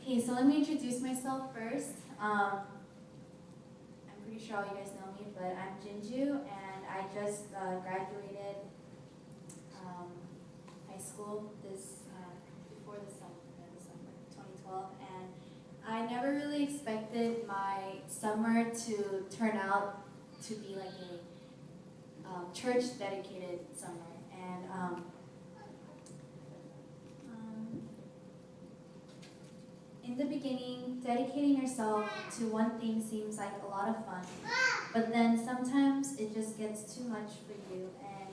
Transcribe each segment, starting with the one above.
Okay, so let me introduce myself first. I'm pretty sure all you guys know me, but I'm Ginju, and I just graduated high school before the summer 2012, and I never really expected my summer to turn out to be like a church-dedicated summer, and in the beginning, dedicating yourself to one thing seems like a lot of fun, but then sometimes it just gets too much for you, and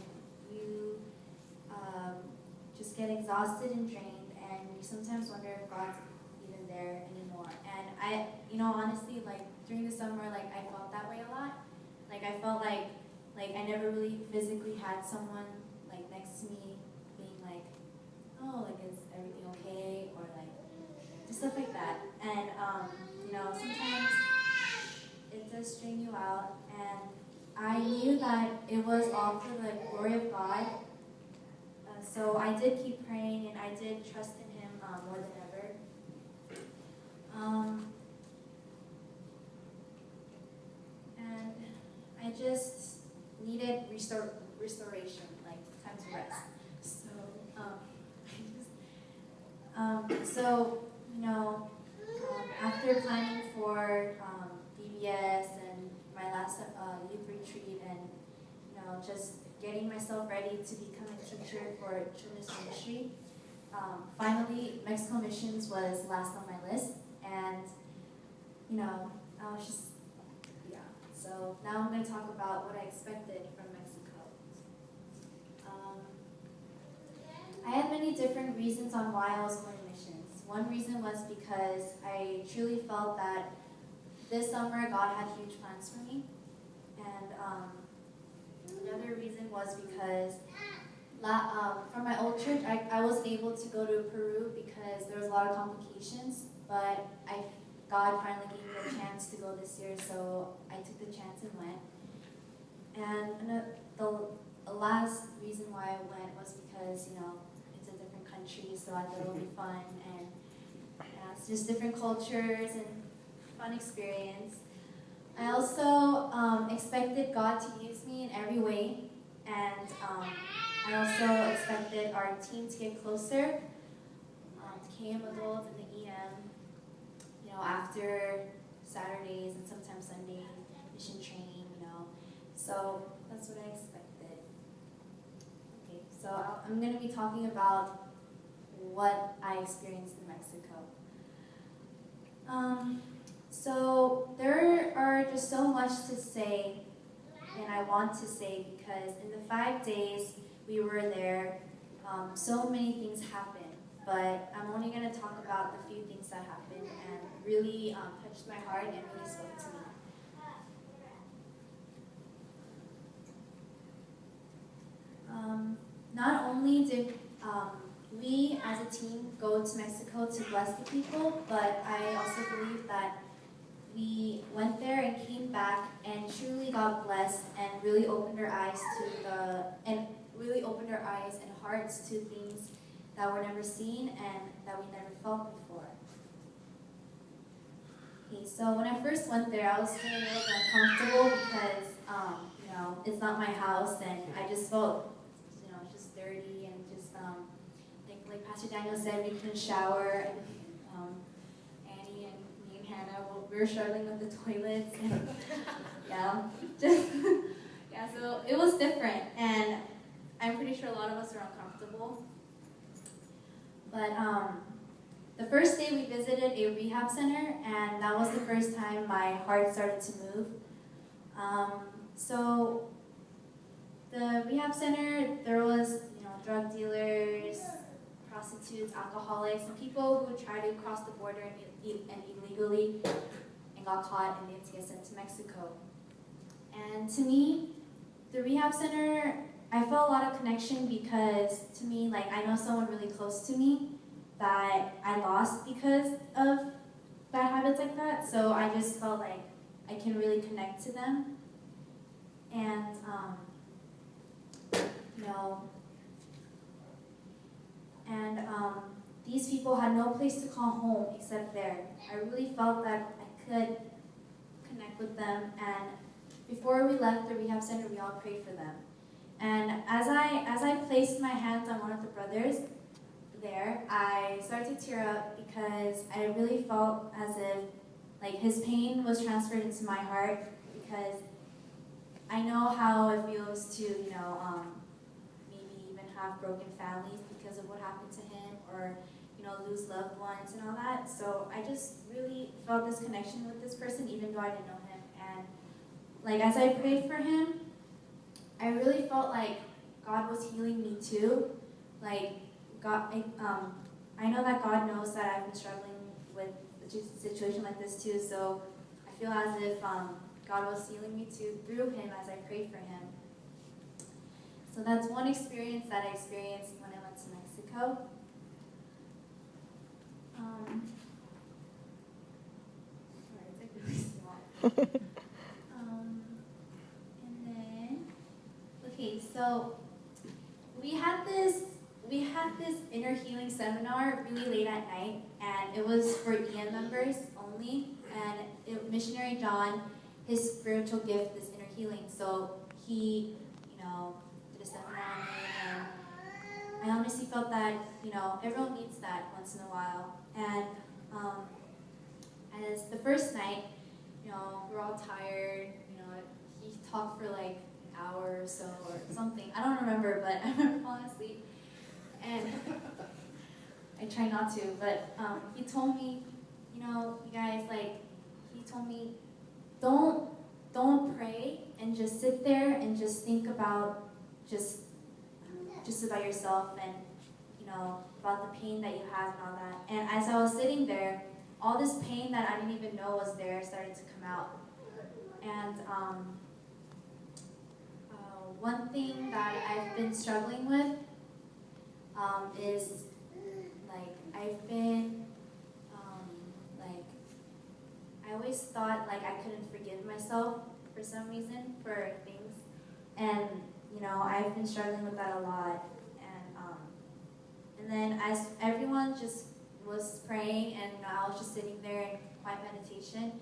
you just get exhausted and drained, and you sometimes wonder if God's even there anymore. And honestly, like during the summer, like I felt that way a lot. Like I felt like I never really physically had someone like next to me being like, oh, like is everything okay, or like just stuff like that. And sometimes it does strain you out, and I knew that it was all for the glory of God. So I did keep praying, and I did trust in Him more than ever. And I just needed restoration, like time to rest. So after planning for VBS and my last youth retreat, and just getting myself ready to become a teacher for children's ministry, finally Mexico missions was last on my list, and I was just So now I'm going to talk about what I expected from Mexico. I had many different reasons on why I was going to missions. One reason was because I truly felt that this summer God had huge plans for me. And another reason was because from my old church, I wasn't able to go to Peru because there was a lot of complications, but God finally gave me a chance to go this year, so I took the chance and went. And the last reason why I went was because, it's a different country, so I thought it would be fun, and it's just different cultures and fun experience. I also expected God to use me in every way, and I also expected our team to get closer, to KM adults and the EM, after Saturdays and sometimes Sundays, mission training, So that's what I expected. Okay, so I'm going to be talking about what I experienced in Mexico. So there are just so much to say, and I want to say, because in the 5 days we were there, so many things happened. But I'm only going to talk about the few things that happened and really touched my heart and really spoke to me. Not only did we as a team go to Mexico to bless the people, but I also believe that we went there and came back and truly got blessed and really opened our eyes and hearts to things that were never seen and that we never felt before. Okay, so when I first went there, I was feeling a little uncomfortable because, it's not my house, and I just felt, just dirty and just, like Pastor Daniel said, we couldn't shower, and Annie and me and Hannah, we were struggling with the toilets, and so it was different, and I'm pretty sure a lot of us are uncomfortable. But the first day we visited a rehab center, and that was the first time my heart started to move. So the rehab center, there was drug dealers, prostitutes, alcoholics, and people who tried to cross the border and illegally and got caught and they had to get sent to Mexico. And to me, the rehab center, I felt a lot of connection because to me, like I know someone really close to me that I lost because of bad habits like that. So I just felt like I can really connect to them. And, these people had no place to call home except there. I really felt that I could connect with them, and before we left the rehab center, we all prayed for them. And as I placed my hands on one of the brothers there, I started to tear up because I really felt as if like his pain was transferred into my heart, because I know how it feels to, maybe even have broken families because of what happened to him, or, lose loved ones and all that. So I just really felt this connection with this person, even though I didn't know him. And like as I prayed for him, I really felt like God was healing me too. Like God, I know that God knows that I've been struggling with a situation like this too. So I feel as if God was healing me too through him as I prayed for him. So that's one experience that I experienced when I went to Mexico. Sorry, it's like really small. And then, okay, so we had this inner healing seminar really late at night, and it was for EM members only. And Missionary John, his spiritual gift is inner healing. So he, did a seminar on me, and I honestly felt that, everyone needs that once in a while. And as the first night, we're all tired, he talked for like an hour or so or something. I don't remember, but I remember falling asleep. And I try not to, but he told me, you guys, he told me, don't pray and just sit there and just think about just about yourself and, about the pain that you have and all that. And as I was sitting there, all this pain that I didn't even know was there started to come out. And one thing that I've been struggling with is I've been I always thought I couldn't forgive myself for some reason for things, and I've been struggling with that a lot. And then as everyone just was praying and I was just sitting there in quiet meditation,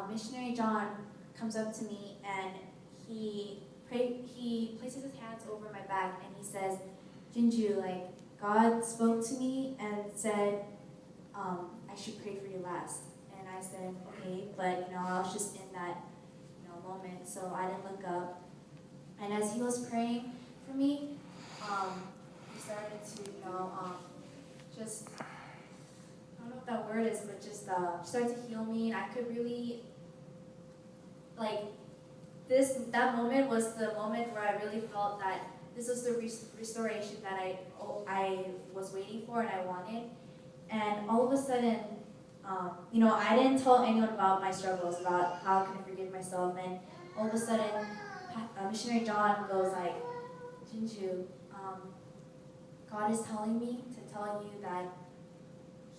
Missionary John comes up to me and he places his hands over my back and he says, Ginju, God spoke to me and said I should pray for you last. And I said, okay, but I was just in that moment, so I didn't look up. And as he was praying for me, he started to just, I don't know what that word is, but just started to heal me, and I could really that moment was the moment where I really felt that this was the restoration that I was waiting for and I wanted. And all of a sudden, I didn't tell anyone about my struggles, about how I can forgive myself. And all of a sudden, Missionary John goes Ginju, God is telling me to tell you that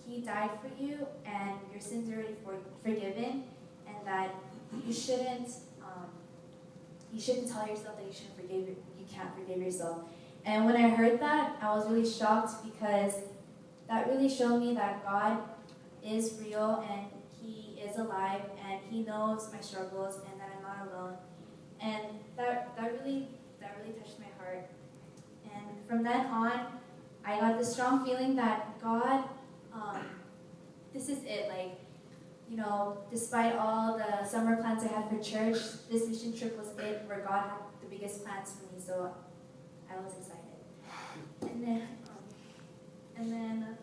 He died for you and your sins are already forgiven, and that you shouldn't tell yourself that you can't forgive yourself. And when I heard that, I was really shocked, because that really showed me that God is real and He is alive and He knows my struggles and that I'm not alone. And that really touched my heart. And from then on, I got this strong feeling that God, this is it. Despite all the summer plans I had for church, this mission trip was it, where God had the biggest plans for me. So I was excited. And then,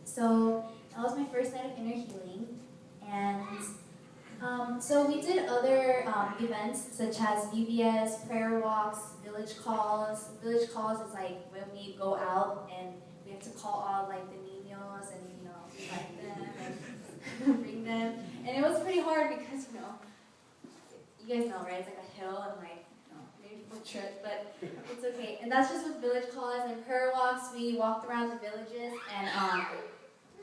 so that was my first night of inner healing. And so we did other events, such as VBS, prayer walks, village calls. Village calls is when we go out and we have to call all the niños and invite them and bring them. And it was pretty hard because you guys know, right? It's a hill and maybe people trip, but it's okay. And that's just with village calls and prayer walks. We walked around the villages and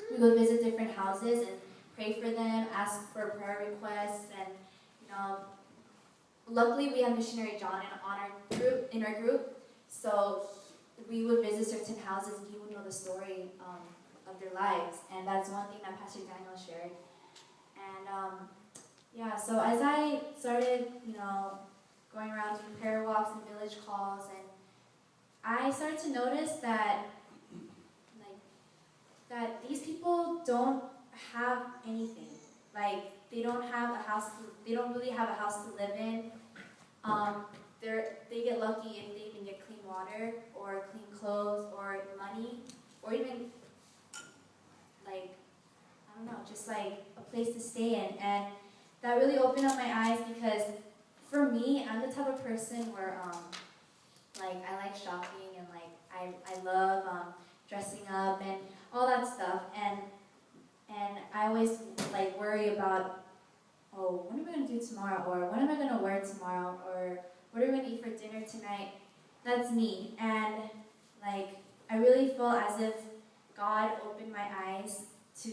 we would visit different houses and pray for them, ask for prayer requests, and luckily we had Missionary John in our group, so we would visit certain houses and he would know the story of their lives. And that's one thing that Pastor Daniel shared. And yeah, so as I started, going around doing prayer walks and village calls, and I started to notice that, that these people don't have anything. Like, they don't have a house. They don't really have a house to live in. They get lucky if they even get clean water or clean clothes or money, or even just like a place to stay in. And that really opened up my eyes, because for me, I'm the type of person where I like shopping, and I love dressing up and all that stuff, and I always worry about, oh, what am I gonna do tomorrow, or what am I gonna wear tomorrow, or what are we gonna eat for dinner tonight? That's me. And I really feel as if God opened my eyes to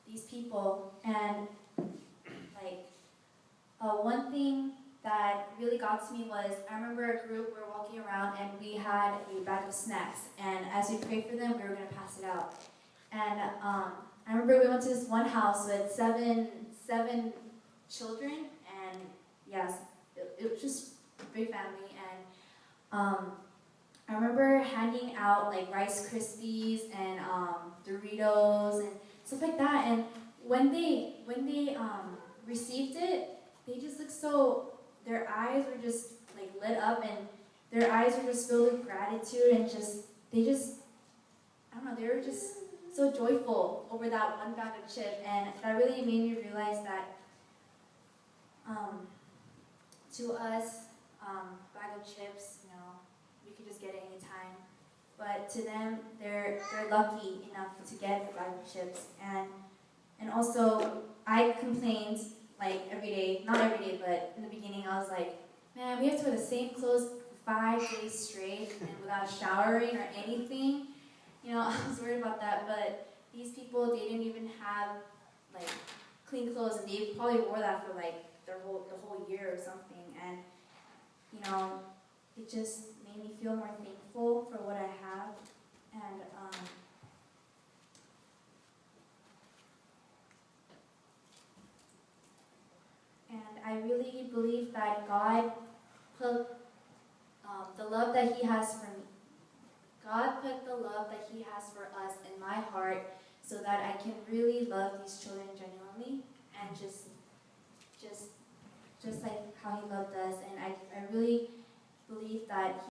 these people. And one thing that really got to me was, I remember a group, we were walking around and we had a bag of snacks, and as we prayed for them, we were going to pass it out. And I remember we went to this one house with seven children, and yes, it was just a big family. And I remember handing out Rice Krispies and Doritos and stuff like that. And when they received it, they just looked so, their eyes were just lit up, and their eyes were just filled with gratitude, and they were just so joyful over that one bag of chips. And that really made me realize that to us, bag of chips, we could just get it anytime. But to them, they're lucky enough to get a bag of chips. And also, I complained every day, not every day, but in the beginning, I was like, man, we have to wear the same clothes for 5 days straight and without showering or anything. I was worried about that. But these people, they didn't even have clean clothes, and they probably wore that for the whole year or something. And it just made me feel more thankful for what I have. And I really believe that God put the love that He has for me. God put the love that He has for us in my heart, so that I can really love these children genuinely, and just like how He loved us. And I really believe that